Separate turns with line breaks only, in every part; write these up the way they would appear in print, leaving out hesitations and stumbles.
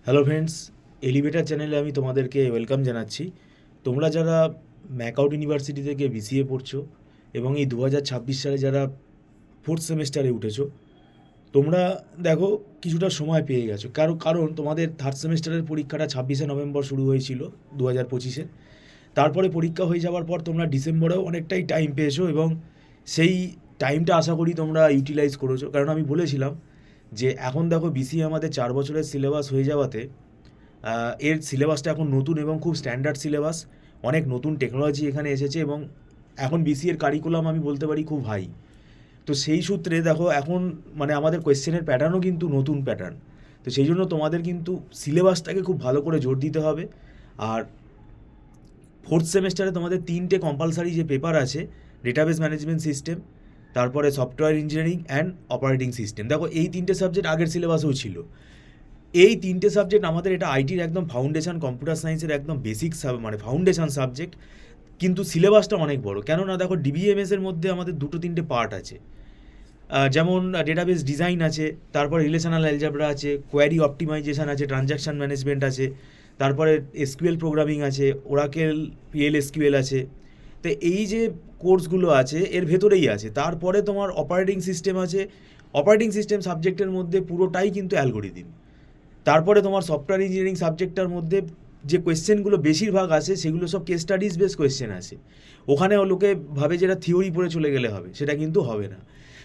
Hello friends, elevator চ্যানেলে আমি তোমাদেরকে ওয়েলকাম জানাচ্ছি। তোমরা যারা ম্যাকআউট ইউনিভার্সিটি থেকে বিসিএ পড়ছো এবং এই 2026 সালে যারা ফোর্থ সেমেস্টারে উঠেছো, তোমরা দেখো কিছুটা সময় পেয়ে গেছো। কারণ তোমাদের থার্ড সেমেস্টারের পরীক্ষাটা 26শে নভেম্বর শুরু হয়েছিল 2025-এ। তারপরে পরীক্ষা হয়ে যাওয়ার পর তোমরা ডিসেম্বরেও অনেকটাই টাইম পেয়েছো এবং সেই টাইমটা আশা করি তোমরা ইউটিলাইজ করেছো। কারণ আমি বলেছিলাম যে এখন দেখো বিসিএ আমাদের 4 বছরের সিলেবাস হয়ে যাওয়াতে এর সিলেবাসটা এখন নতুন এবং খুব স্ট্যান্ডার্ড সিলেবাস। অনেক নতুন টেকনোলজি এখানে এসেছে এবং এখন বিসিএর কারিকুলাম আমি বলতে পারি খুব হাই। তো সেই সূত্রে দেখো এখন মানে আমাদের কোয়েশ্চেনের প্যাটার্নও কিন্তু নতুন প্যাটার্ন। তো সেই জন্য তোমাদের কিন্তু সিলেবাসটাকে খুব ভালো করে জোর দিতে হবে। আর ফোর্থ সেমেস্টারে তোমাদের 3টে কম্পালসারি যে পেপার আছে, ডেটাবেস ম্যানেজমেন্ট সিস্টেম, তারপরে software engineering and operating system. দেখো এই 3টে সাবজেক্ট আগের সিলেবাসেও ছিল। এই 3টে সাবজেক্ট আমাদের এটা আইটির একদম ফাউন্ডেশন, কম্পিউটার সায়েন্সের একদম বেসিক মানে ফাউন্ডেশন সাবজেক্ট। কিন্তু সিলেবাসটা অনেক বড়। কেননা দেখো ডিবিএমএসের মধ্যে আমাদের 2-3টে পার্ট আছে। যেমন ডেটাবেস ডিজাইন আছে, তারপরে রিলেশনাল অ্যালজেব্রা আছে, কোয়ারি অপটিমাইজেশন আছে, ট্রানজ্যাকশন ম্যানেজমেন্ট আছে, তারপরে এসকিউএল প্রোগ্রামিং আছে, ওরাকেল পিএল এসকিউএল আছে। তো এই যে কোর্সগুলো আছে এর ভেতরেই আছে। তারপরে তোমার অপারেটিং সিস্টেম আছে। অপারেটিং সিস্টেম সাবজেক্টের মধ্যে পুরোটাই কিন্তু অ্যালগোরিদম। তারপরে তোমার সফটওয়্যার ইঞ্জিনিয়ারিং সাবজেক্টটার মধ্যে যে কোয়েশ্চেনগুলো বেশিরভাগ আসে সেগুলো সব কেস স্টাডিজ বেস কোয়েশ্চেন আসে। ওখানেও লোকে ভাবে যেটা থিওরি পড়ে চলে গেলে হবে, সেটা কিন্তু হবে না।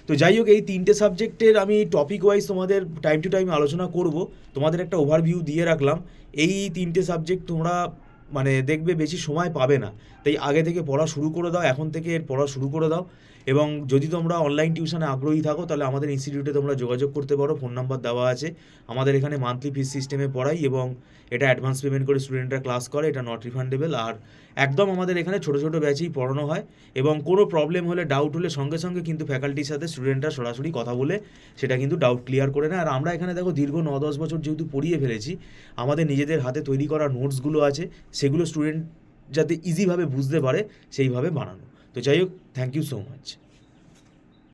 তো যাই হোক, এই 3টে সাবজেক্টের আমি টপিক ওয়াইজ তোমাদের টাইম টু টাইম আলোচনা করব। তোমাদের একটা ওভারভিউ দিয়ে রাখলাম। এই 3টে সাবজেক্ট তোমরা মানে দেখবে বেশি সময় পাবে না, তাই আগে থেকে পড়া শুরু করে দাও, এখন থেকে এর পড়া শুরু করে দাও। এবং যদি তোমরা অনলাইন টিউশনে আগ্রহী থাকো তাহলে আমাদের ইনস্টিটিউটে তোমরা যোগাযোগ করতে পারো, ফোন নাম্বার দেওয়া আছে। আমাদের এখানে মান্থলি ফিস সিস্টেমে পড়াই এবং এটা অ্যাডভান্স পেমেন্ট করে স্টুডেন্টরা ক্লাস করে, এটা নট রিফান্ডেবল। আর একদম আমাদের এখানে ছোটো ছোটো ব্যাচেই পড়ানো হয় এবং কোনো প্রবলেম হলে, ডাউট হলে সঙ্গে সঙ্গে কিন্তু ফ্যাকাল্টির সাথে স্টুডেন্টরা সরাসরি কথা বলে সেটা কিন্তু ডাউট ক্লিয়ার করে নেয়। আর আমরা এখানে দেখো দীর্ঘ 9-10 বছর যেহেতু পড়িয়ে ফেলেছি, আমাদের নিজেদের হাতে তৈরি করা নোটসগুলো আছে, সেগুলো স্টুডেন্ট যাতে ইজিভাবে বুঝতে পারে সেইভাবে বানানো। তো যাই হোক, থ্যাংক ইউ সো মাচ।